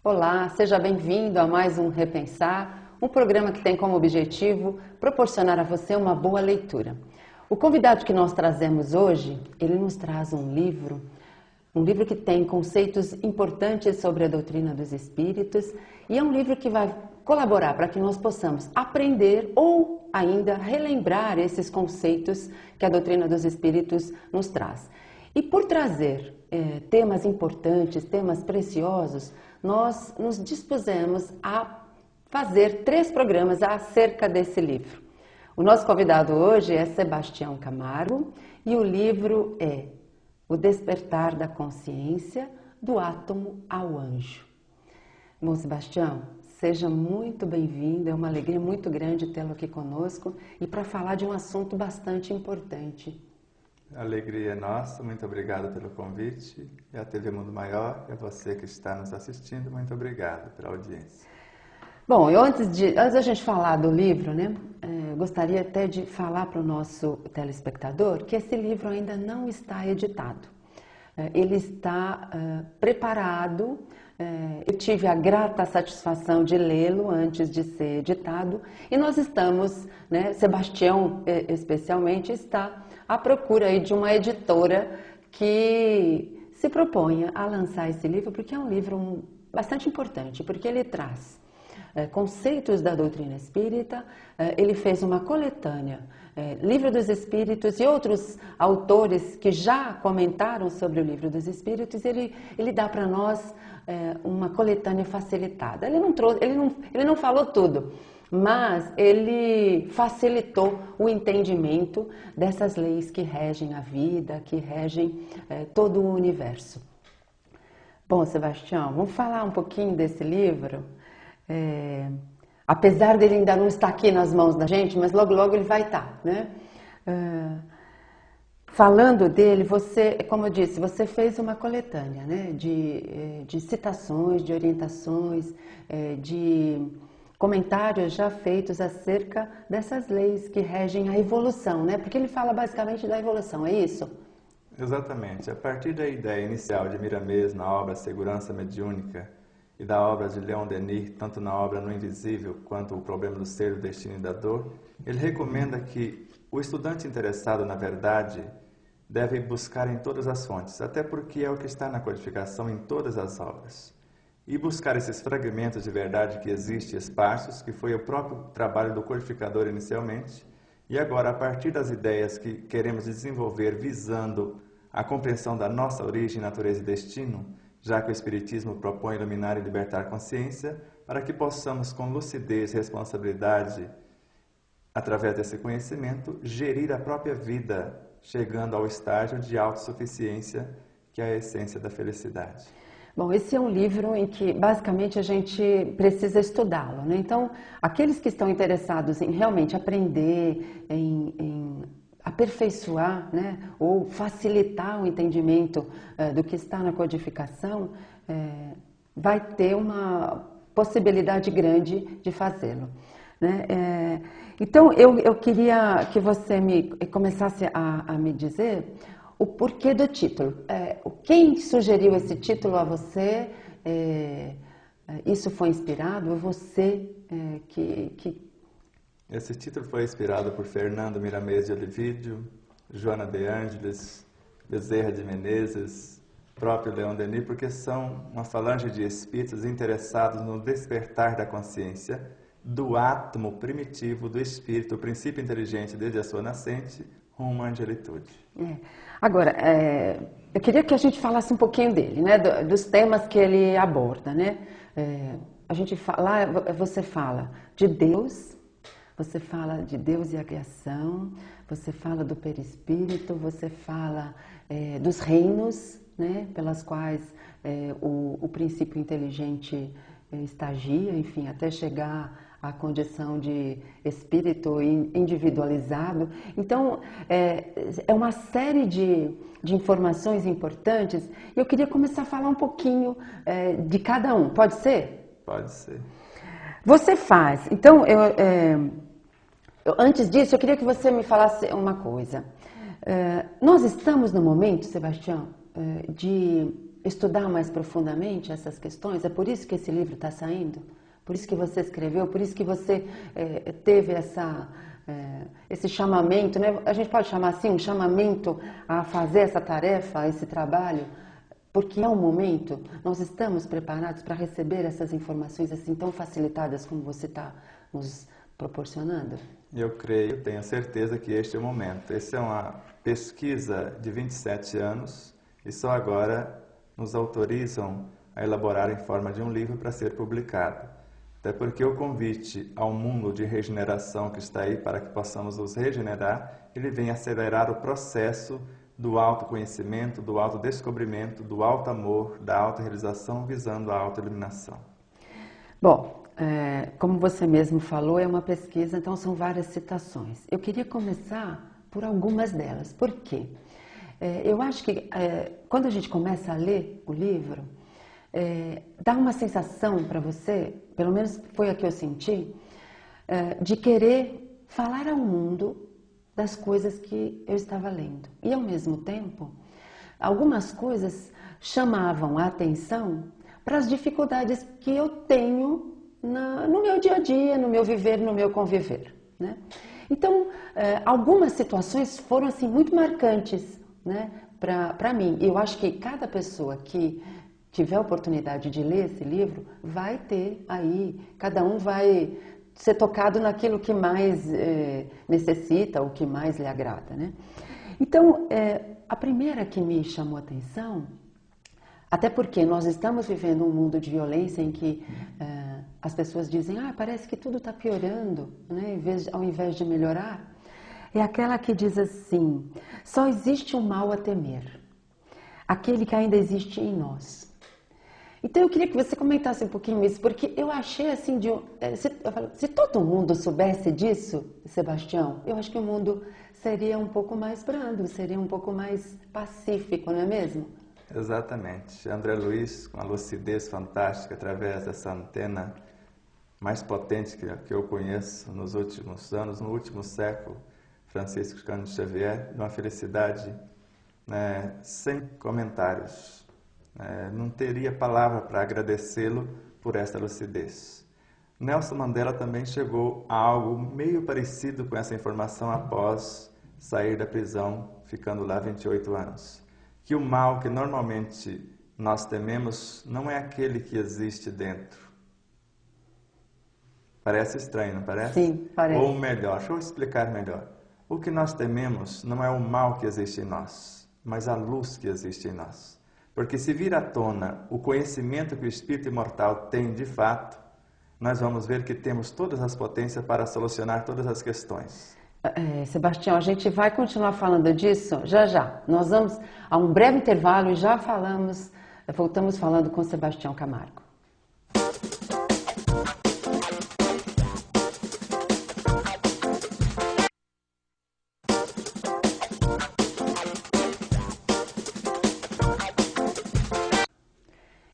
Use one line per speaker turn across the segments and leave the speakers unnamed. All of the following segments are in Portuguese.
Olá, seja bem-vindo a mais um Repensar, um programa que tem como objetivo proporcionar a você uma boa leitura. O convidado que nós trazemos hoje, ele nos traz um livro que tem conceitos importantes sobre a doutrina dos espíritos e é um livro que vai colaborar para que nós possamos aprender ou ainda relembrar esses conceitos que a doutrina dos espíritos nos traz. E por trazer temas importantes, temas preciosos, nós nos dispusemos a fazer 3 programas acerca desse livro. O nosso convidado hoje é Sebastião Camargo e o livro é O Despertar da Consciência, do Átomo ao Anjo. Bom, Sebastião, seja muito bem-vindo, é uma alegria muito grande tê-lo aqui conosco e para falar de um assunto bastante importante.
A alegria é nossa, muito obrigado pelo convite. E a TV Mundo Maior, e a você que está nos assistindo, muito obrigado pela audiência.
Bom, eu antes da gente falar do livro, gostaria até de falar para o nosso telespectador que esse livro ainda não está editado. Ele está preparado, eu tive a grata satisfação de lê-lo antes de ser editado e nós estamos, Sebastião especialmente, está à procura aí de uma editora que se proponha a lançar esse livro, porque é um livro bastante importante, porque ele traz conceitos da doutrina espírita, ele fez uma coletânea, Livro dos Espíritos e outros autores que já comentaram sobre o Livro dos Espíritos, ele dá para nós uma coletânea facilitada. Ele não falou tudo, mas ele facilitou o entendimento dessas leis que regem a vida, que regem todo o universo. Bom, Sebastião, vamos falar um pouquinho desse livro? Apesar dele ainda não estar aqui nas mãos da gente, mas logo logo ele vai estar, né? Falando dele, você, como eu disse, você fez uma coletânea, né? De citações, de orientações, de comentários já feitos acerca dessas leis que regem a evolução, né? Porque ele fala basicamente da evolução, é isso?
Exatamente. A partir da ideia inicial de Miramês na obra Segurança Mediúnica e da obra de Leon Denis, tanto na obra No Invisível quanto O Problema do Ser, do Destino e da Dor, ele recomenda que o estudante interessado na verdade deve buscar em todas as fontes, até porque é o que está na codificação em todas as obras. E buscar esses fragmentos de verdade que existem esparsos, que foi o próprio trabalho do codificador inicialmente, e agora, a partir das ideias que queremos desenvolver visando a compreensão da nossa origem, natureza e destino, já que o Espiritismo propõe iluminar e libertar a consciência, para que possamos, com lucidez e responsabilidade, através desse conhecimento, gerir a própria vida, chegando ao estágio de autossuficiência, que é a essência da felicidade.
Bom, esse é um livro em que, basicamente, a gente precisa estudá-lo, né? Então, aqueles que estão interessados em realmente aprender, em aperfeiçoar, né, ou facilitar o entendimento do que está na codificação, vai ter uma possibilidade grande de fazê-lo, né? Então, eu queria que você começasse a me dizer o porquê do título. Quem sugeriu esse título a você? Isso foi inspirado? Você que...
Esse título foi inspirado por Fernando Miramês de Olivídio, Joana de Ângeles, Bezerra de Menezes, próprio Leon Denis, porque são uma falange de espíritos interessados no despertar da consciência do átomo primitivo do espírito, o princípio inteligente desde a sua nascente, rumo à angelitude.
Agora, eu queria que a gente falasse um pouquinho dele, né, dos temas que ele aborda, né? Você fala de Deus, você fala de Deus e a criação, você fala do perispírito, você fala dos reinos, né, pelas quais o princípio inteligente estagia, enfim, até chegar à condição de espírito individualizado. Então, é uma série de informações importantes. Eu queria começar a falar um pouquinho de cada um. Pode ser?
Pode ser.
Você faz. Então, antes disso, eu queria que você me falasse uma coisa. Nós estamos no momento, Sebastião, de estudar mais profundamente essas questões? É por isso que esse livro está saindo? Por isso que você escreveu? Por isso que você teve esse chamamento, né? A gente pode chamar assim, um chamamento a fazer essa tarefa, esse trabalho? Porque é um momento, nós estamos preparados para receber essas informações assim tão facilitadas como você está nos proporcionando?
Eu creio, tenho certeza que este é o momento. Essa é uma pesquisa de 27 anos e só agora nos autorizam a elaborar em forma de um livro para ser publicado. Até porque o convite ao mundo de regeneração que está aí para que possamos nos regenerar, ele vem acelerar o processo do autoconhecimento, do autodescobrimento, do auto-amor, da autorrealização, visando a autoiluminação.
Bom, como você mesmo falou, é uma pesquisa, então são várias citações. Eu queria começar por algumas delas. Por quê? Eu acho que quando a gente começa a ler o livro, dá uma sensação para você, pelo menos foi a que eu senti, de querer falar ao mundo das coisas que eu estava lendo. E ao mesmo tempo, algumas coisas chamavam a atenção para as dificuldades que eu tenho no meu dia a dia, no meu viver, no meu conviver, né? Então, algumas situações foram assim muito marcantes, né, para mim. Eu acho que cada pessoa que tiver a oportunidade de ler esse livro vai ter aí, cada um vai ser tocado naquilo que mais necessita, o que mais lhe agrada, né? Então, a primeira que me chamou a atenção, até porque nós estamos vivendo um mundo de violência em que as pessoas dizem, parece que tudo está piorando, né, ao invés de melhorar, é aquela que diz assim, só existe um mal a temer, aquele que ainda existe em nós. Então eu queria que você comentasse um pouquinho isso, porque eu achei assim, se todo mundo soubesse disso, Sebastião, eu acho que o mundo seria um pouco mais brando, seria um pouco mais pacífico, não é mesmo?
Exatamente. André Luiz, com a lucidez fantástica, através dessa antena mais potente que eu conheço nos últimos anos, no último século, Francisco Cândido Xavier, de uma felicidade, né, sem comentários. Não teria palavra para agradecê-lo por esta lucidez. Nelson Mandela também chegou a algo meio parecido com essa informação após sair da prisão, ficando lá 28 anos. Que o mal que normalmente nós tememos não é aquele que existe dentro. Parece estranho, não parece?
Sim, parece.
Ou melhor, deixa eu explicar melhor. O que nós tememos não é o mal que existe em nós, mas a luz que existe em nós. Porque se vir à tona o conhecimento que o espírito imortal tem de fato, nós vamos ver que temos todas as potências para solucionar todas as questões.
Sebastião, a gente vai continuar falando disso já já. Nós vamos a um breve intervalo e já voltamos falando com Sebastião Camargo.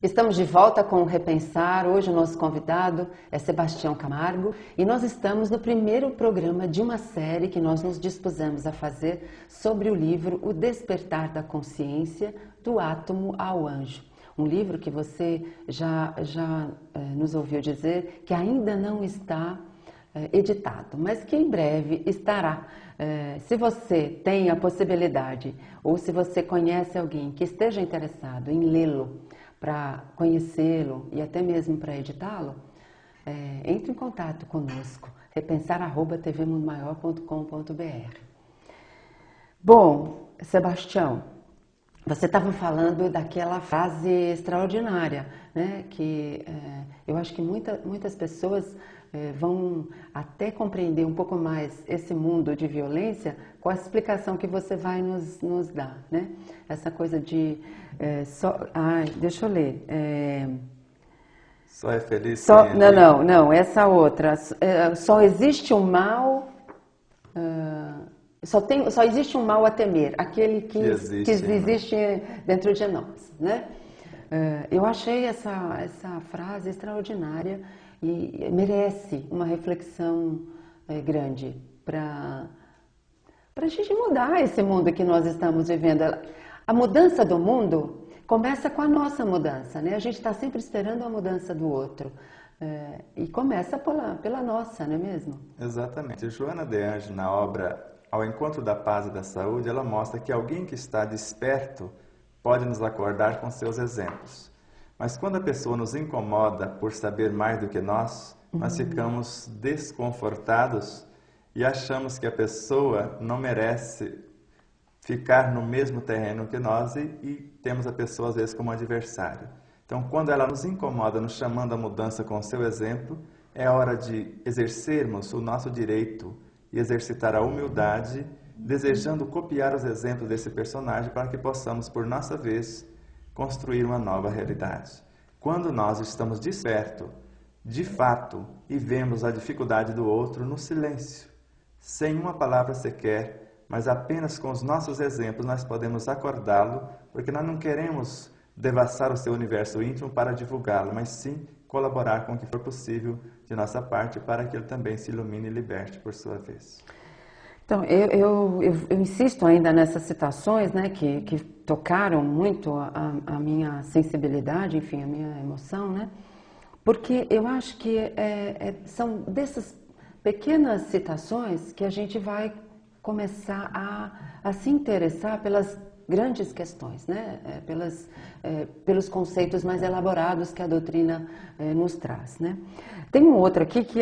Estamos de volta com o Repensar. Hoje o nosso convidado é Sebastião Camargo e nós estamos no primeiro programa de uma série que nós nos dispusemos a fazer sobre o livro O Despertar da Consciência, do Átomo ao Anjo. Um livro que você já nos ouviu dizer que ainda não está editado, mas que em breve estará. Se você tem a possibilidade ou se você conhece alguém que esteja interessado em lê-lo, para conhecê-lo e até mesmo para editá-lo, entre em contato conosco, repensar@tvmundomaior.com.br. Bom, Sebastião, você estava falando daquela frase extraordinária, né? Que eu acho que muitas pessoas vão até compreender um pouco mais esse mundo de violência com a explicação que você vai nos dar, né? Essa coisa de deixa eu ler.
Só é feliz
quem é não, essa outra. Só existe um mal. Só existe um mal a temer, aquele que existe dentro de nós, né? Eu achei essa frase extraordinária e merece uma reflexão grande para a gente mudar esse mundo que nós estamos vivendo. A mudança do mundo começa com a nossa mudança, né? A gente está sempre esperando a mudança do outro. E começa pela nossa, não é mesmo?
Exatamente. Joana de Angelis, na obra Ao Encontro da Paz e da Saúde, ela mostra que alguém que está desperto pode nos acordar com seus exemplos. Mas quando a pessoa nos incomoda por saber mais do que nós ficamos desconfortados e achamos que a pessoa não merece ficar no mesmo terreno que nós e temos a pessoa às vezes como adversário. Então, quando ela nos incomoda, nos chamando à mudança com o seu exemplo, é hora de exercermos o nosso direito e exercitar a humildade, desejando copiar os exemplos desse personagem para que possamos, por nossa vez, construir uma nova realidade. Quando nós estamos despertos, de fato, e vemos a dificuldade do outro no silêncio, sem uma palavra sequer, mas apenas com os nossos exemplos nós podemos acordá-lo, porque nós não queremos devassar o seu universo íntimo para divulgá-lo, mas sim colaborar com o que for possível de nossa parte para que ele também se ilumine e liberte por sua vez.
Então, eu insisto ainda nessas citações, né, que tocaram muito a minha sensibilidade, enfim, a minha emoção, né, porque eu acho que são dessas pequenas citações que a gente vai começar a se interessar pelas grandes questões, né? Pelos conceitos mais elaborados que a doutrina nos traz, né? Tem um outro aqui que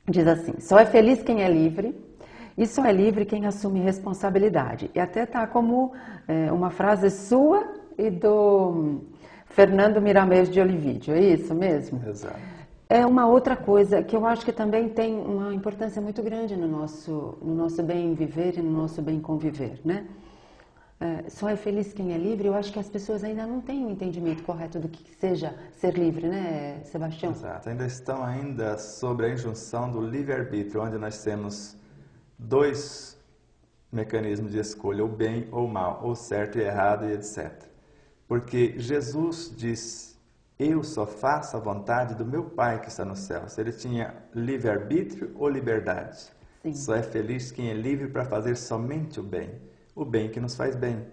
diz assim: só é feliz quem é livre e só é livre quem assume responsabilidade. E até está como uma frase sua e do Fernando Miramês de Olivídio, é isso mesmo?
Exato.
É uma outra coisa que eu acho que também tem uma importância muito grande no nosso bem viver e no nosso bem conviver, né? Só é feliz quem é livre. Eu acho que as pessoas ainda não têm um entendimento correto do que seja ser livre, né, Sebastião?
Exato. Ainda estão sobre a injunção do livre-arbítrio, onde nós temos dois mecanismos de escolha, o bem ou o mal, ou certo e errado e etc. Porque Jesus diz: eu só faço a vontade do meu Pai que está no céu. Se ele tinha livre-arbítrio ou liberdade? Sim. Só é feliz quem é livre para fazer somente o bem que nos faz bem.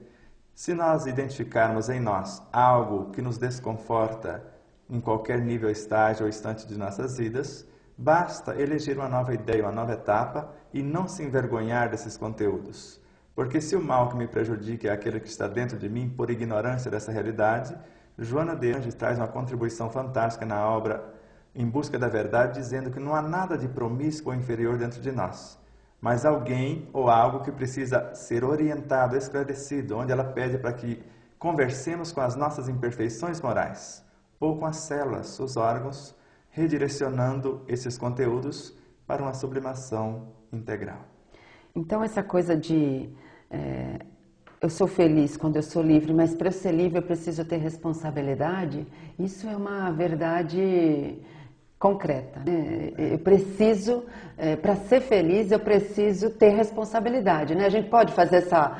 Se nós identificarmos em nós algo que nos desconforta em qualquer nível, estágio ou instante de nossas vidas, basta eleger uma nova ideia, uma nova etapa e não se envergonhar desses conteúdos. Porque se o mal que me prejudica é aquele que está dentro de mim por ignorância dessa realidade, Joana de Angelis traz uma contribuição fantástica na obra Em Busca da Verdade, dizendo que não há nada de promíscuo ou inferior dentro de nós, mas alguém ou algo que precisa ser orientado, esclarecido, onde ela pede para que conversemos com as nossas imperfeições morais, ou com as células, os órgãos, redirecionando esses conteúdos para uma sublimação integral.
Então, essa coisa de eu sou feliz quando eu sou livre, mas para eu ser livre eu preciso ter responsabilidade, isso é uma verdade concreta, né? Eu preciso, para ser feliz, eu preciso ter responsabilidade, né? A gente pode fazer essa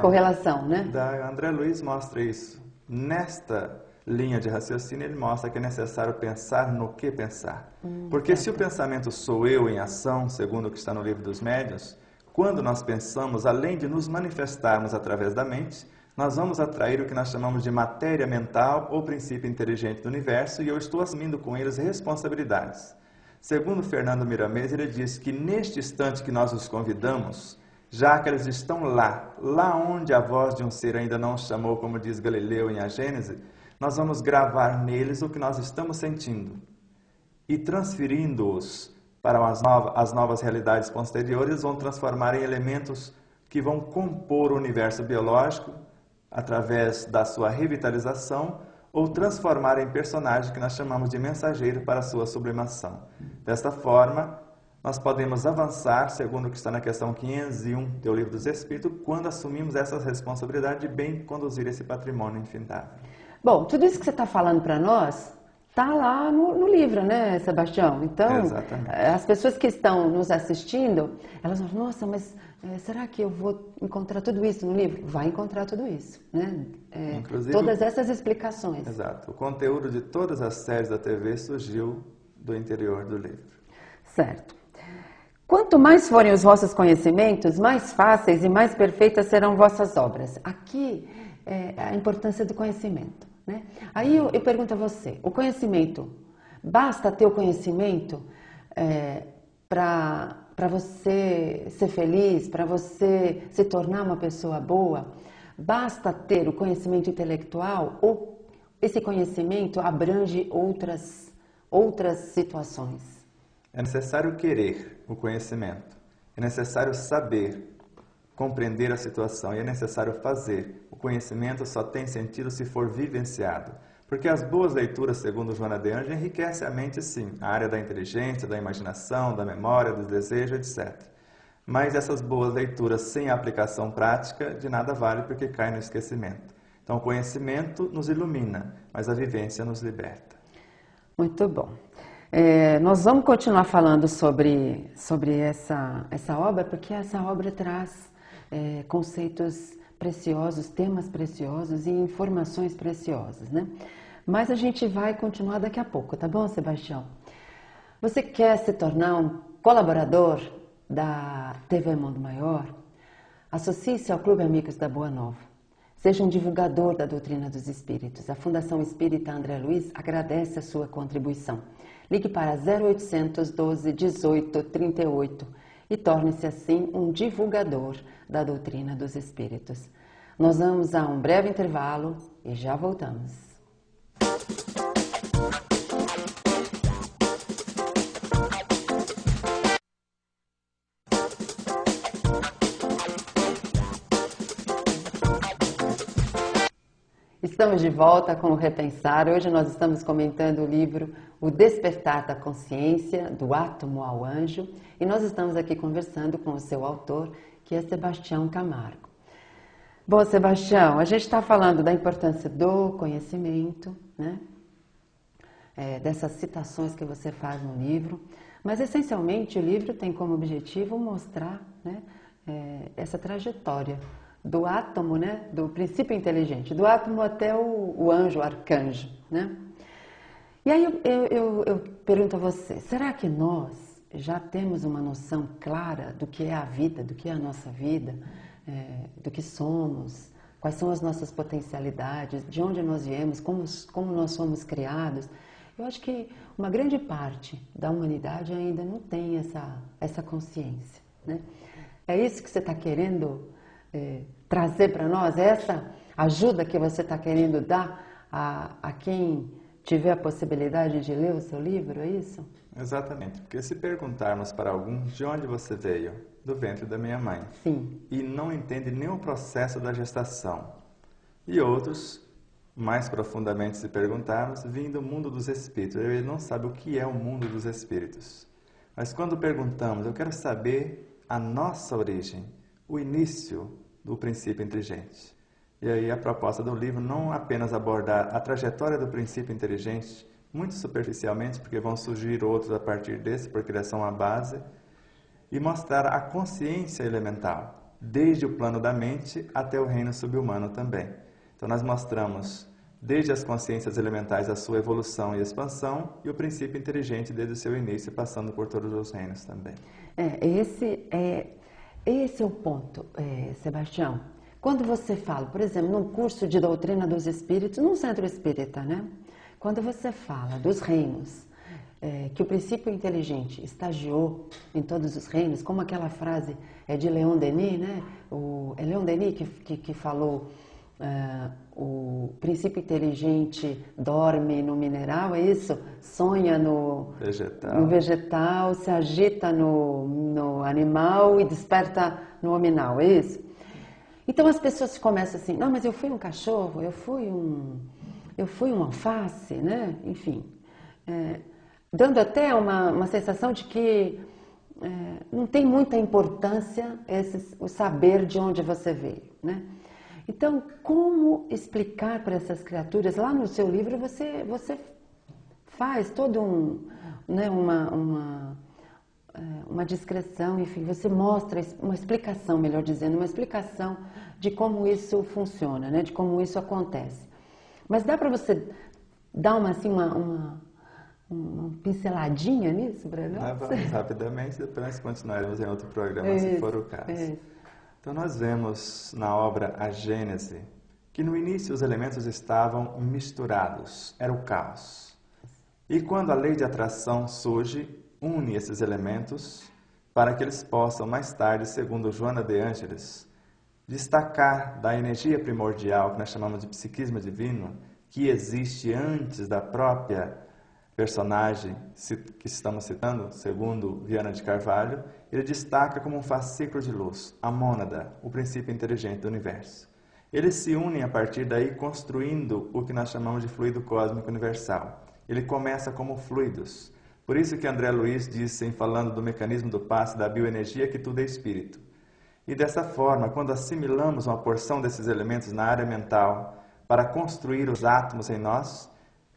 correlação, né?
André Luiz mostra isso. Nesta linha de raciocínio, ele mostra que é necessário pensar no que pensar. Porque se o pensamento sou eu em ação, segundo o que está no Livro dos Médiuns, quando nós pensamos, além de nos manifestarmos através da mente, nós vamos atrair o que nós chamamos de matéria mental ou princípio inteligente do universo, e eu estou assumindo com eles responsabilidades. Segundo Fernando Miramês, ele diz que neste instante que nós os convidamos, já que eles estão lá onde a voz de um ser ainda não os chamou, como diz Galileu em A Gênese, nós vamos gravar neles o que nós estamos sentindo e transferindo-os para as novas realidades posteriores, vão transformar em elementos que vão compor o universo biológico através da sua revitalização, ou transformar em personagem que nós chamamos de mensageiro para a sua sublimação. Desta forma, nós podemos avançar, segundo o que está na questão 501 do Livro dos Espíritos, quando assumimos essa responsabilidade de bem conduzir esse patrimônio infindável.
Bom, tudo isso que você está falando para nós está lá no livro, né, Sebastião? Então,
exatamente,
as pessoas que estão nos assistindo, elas vão falar: nossa, mas será que eu vou encontrar tudo isso no livro? Vai encontrar tudo isso, né?
Inclusive,
todas essas explicações.
Exato. O conteúdo de todas as séries da TV surgiu do interior do livro.
Certo. Quanto mais forem os vossos conhecimentos, mais fáceis e mais perfeitas serão vossas obras. Aqui é a importância do conhecimento, né? Aí eu pergunto a você, o conhecimento, basta ter o conhecimento para você ser feliz, para você se tornar uma pessoa boa? Basta ter o conhecimento intelectual ou esse conhecimento abrange outras situações?
É necessário querer o conhecimento, é necessário saber, compreender a situação e é necessário fazer. O conhecimento só tem sentido se for vivenciado, porque as boas leituras, segundo Joana de Ângeles, enriquecem a mente sim, a área da inteligência, da imaginação, da memória, do desejo, etc. Mas essas boas leituras sem aplicação prática de nada vale porque caem no esquecimento. Então o conhecimento nos ilumina, mas a vivência nos liberta.
Muito bom. Nós vamos continuar falando sobre essa obra, porque essa obra traz conceitos preciosos, temas preciosos e informações preciosas, né? Mas a gente vai continuar daqui a pouco, tá bom, Sebastião? Você quer se tornar um colaborador da TV Mundo Maior? Associe-se ao Clube Amigos da Boa Nova. Seja um divulgador da doutrina dos espíritos. A Fundação Espírita André Luiz agradece a sua contribuição. Ligue para 0800 12 18 38 e torne-se assim um divulgador da doutrina dos espíritos. Nós vamos a um breve intervalo e já voltamos. Estamos de volta com o Repensar. Hoje nós estamos comentando o livro O Despertar da Consciência, do Átomo ao Anjo, e nós estamos aqui conversando com o seu autor, que é Sebastião Camargo. Bom, Sebastião, a gente está falando da importância do conhecimento, né? Dessas citações que você faz no livro, mas essencialmente o livro tem como objetivo mostrar, né, essa trajetória do átomo, né, do princípio inteligente, do átomo até o anjo, o arcanjo, né? E aí eu pergunto a você, será que nós já temos uma noção clara do que é a vida, do que é a nossa vida, do que somos, quais são as nossas potencialidades, de onde nós viemos, como nós fomos criados? Eu acho que uma grande parte da humanidade ainda não tem essa consciência, né? É isso que você está querendo trazer para nós, essa ajuda que você está querendo dar a quem tiver a possibilidade de ler o seu livro, é isso?
Exatamente, porque se perguntarmos para alguns de onde você veio, do ventre da minha mãe,
Sim.
E não entende nem o processo da gestação, e outros, mais profundamente se perguntarmos, vêm do mundo dos espíritos, ele não sabe o que é o mundo dos espíritos. Mas quando perguntamos, eu quero saber a nossa origem, o início do princípio inteligente. E aí a proposta do livro não apenas abordar a trajetória do princípio inteligente, muito superficialmente, porque vão surgir outros a partir desse, porque eles são a base, e mostrar a consciência elemental, desde o plano da mente até o reino subhumano também. Então nós mostramos desde as consciências elementais a sua evolução e expansão, e o princípio inteligente desde o seu início, passando por todos os reinos também.
Esse é o ponto, Sebastião. Quando você fala, por exemplo, num curso de doutrina dos espíritos, num centro espírita, né? Quando você fala dos reinos, que o princípio inteligente estagiou em todos os reinos, como aquela frase de Leon Denis, né? É Leon Denis que falou, o princípio inteligente dorme no mineral, é isso? Sonha no vegetal, se agita no animal e desperta no hominal, é isso? Então as pessoas começam assim, não, mas eu fui um cachorro, eu fui um alface, né? Enfim, dando até uma sensação de que não tem muita importância o saber de onde você veio, né? Então, como explicar para essas criaturas? Lá no seu livro você faz todo uma descrição, enfim, você mostra uma explicação, melhor dizendo, uma explicação de como isso funciona, né? De como isso acontece. Mas dá para você dar uma uma pinceladinha nisso para nós?
Vamos rapidamente, depois nós continuaremos em outro programa, se for o caso. Então nós vemos na obra A Gênese que no início os elementos estavam misturados, era o caos. E quando a lei de atração surge, une esses elementos para que eles possam mais tarde, segundo Joana de Ângeles, destacar da energia primordial, que nós chamamos de psiquismo divino, que existe antes da própria personagem que estamos citando, segundo Viana de Carvalho, ele destaca como um fascículo de luz, a mônada, o princípio inteligente do universo. Eles se unem a partir daí construindo o que nós chamamos de fluido cósmico universal. Ele começa como fluidos. Por isso que André Luiz disse, em falando do mecanismo do passe da bioenergia, que tudo é espírito. E dessa forma, quando assimilamos uma porção desses elementos na área mental para construir os átomos em nós,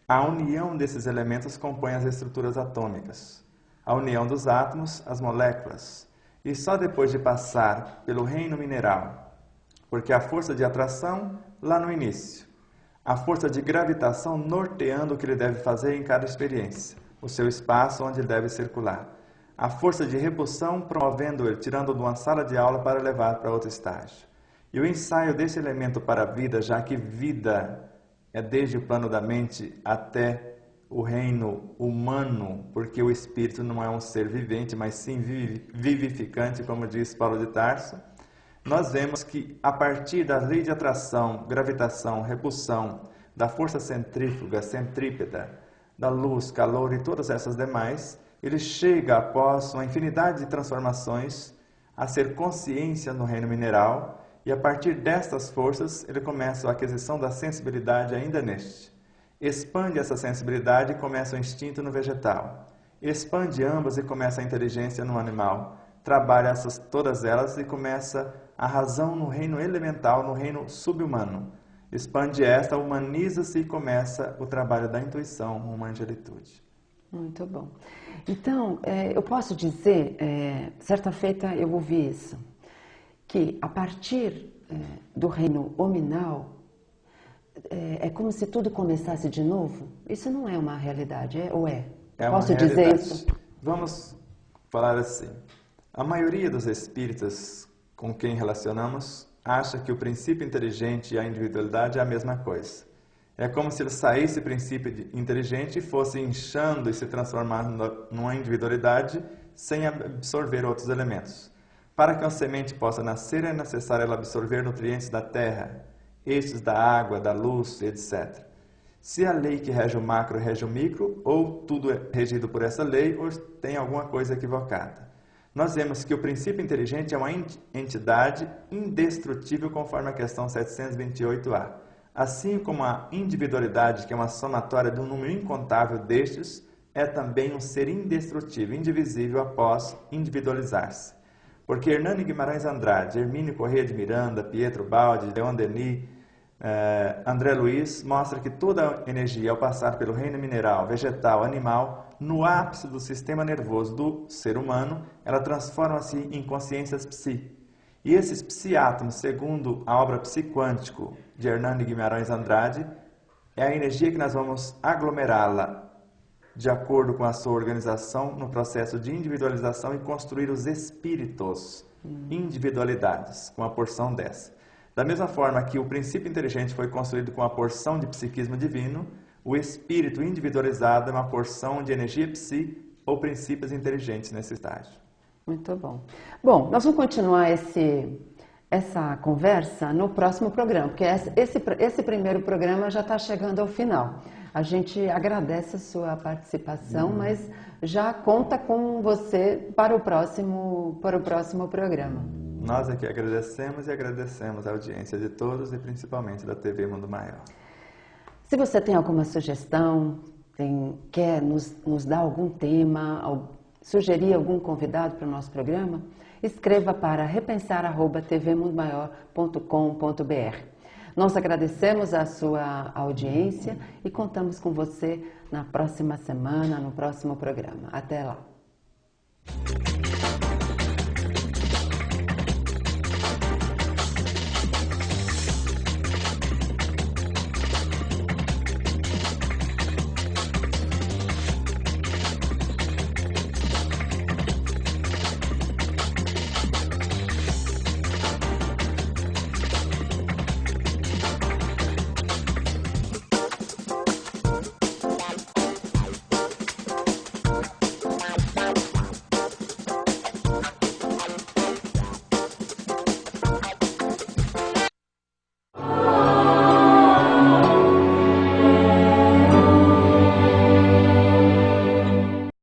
a união desses elementos compõe as estruturas atômicas. A união dos átomos, as moléculas. E só depois de passar pelo reino mineral, porque a força de atração lá no início, a força de gravitação norteando o que ele deve fazer em cada experiência, o seu espaço onde ele deve circular. A força de repulsão promovendo ele, tirando de uma sala de aula para levar para outro estágio. E o ensaio desse elemento para a vida, já que vida é desde o plano da mente até o reino humano, porque o espírito não é um ser vivente, mas sim vivificante, como diz Paulo de Tarso, nós vemos que a partir da lei de atração, gravitação, repulsão, da força centrífuga, centrípeta, da luz, calor e todas essas demais, ele chega após uma infinidade de transformações a ser consciência no reino mineral, e a partir destas forças ele começa a aquisição da sensibilidade ainda neste. Expande essa sensibilidade e começa o instinto no vegetal. Expande ambas e começa a inteligência no animal. Trabalha todas elas e começa a razão no reino elemental, no reino subhumano. Expande esta, humaniza-se e começa o trabalho da intuição, uma angelitude.
Muito bom. Então, eu posso dizer, certa feita eu ouvi isso, que a partir do reino hominal, é como se tudo começasse de novo? Isso não é uma realidade, ou é? Posso dizer isso?
Vamos falar assim. A maioria dos espíritas com quem relacionamos acha que o princípio inteligente e a individualidade é a mesma coisa. É como se ele saísse do princípio inteligente e fosse inchando e se transformando numa individualidade sem absorver outros elementos. Para que uma semente possa nascer, é necessário ela absorver nutrientes da terra, estes da água, da luz, etc. Se a lei que rege o macro rege o micro, ou tudo é regido por essa lei, ou tem alguma coisa equivocada. Nós vemos que o princípio inteligente é uma entidade indestrutível, conforme a questão 728A. Assim como a individualidade, que é uma somatória de um número incontável destes, é também um ser indestrutível, indivisível após individualizar-se. Porque Hernani Guimarães Andrade, Hermínio Corrêa de Miranda, Pietro Baldi, Leon Denis, André Luiz, mostra que toda energia, ao passar pelo reino mineral, vegetal, animal, no ápice do sistema nervoso do ser humano, ela transforma-se em consciências psi. E esses psiátomos, segundo a obra Psiquântico de Hernani Guimarães Andrade, é a energia que nós vamos aglomerá-la de acordo com a sua organização no processo de individualização e construir os espíritos, individualidades, com a porção dessa. Da mesma forma que o princípio inteligente foi construído com a porção de psiquismo divino, o espírito individualizado é uma porção de energia psi ou princípios inteligentes nesse estágio.
Muito bom. Bom, nós vamos continuar essa conversa no próximo programa, porque esse primeiro programa já está chegando ao final. A gente agradece a sua participação, mas já conta com você para o próximo programa.
Nós aqui agradecemos e agradecemos a audiência de todos e principalmente da TV Mundo Maior.
Se você tem alguma sugestão, quer nos dar algum tema, sugerir algum convidado para o nosso programa, escreva para repensar@tvmundomaior.com.br. Nós agradecemos a sua audiência e contamos com você na próxima semana, no próximo programa. Até lá!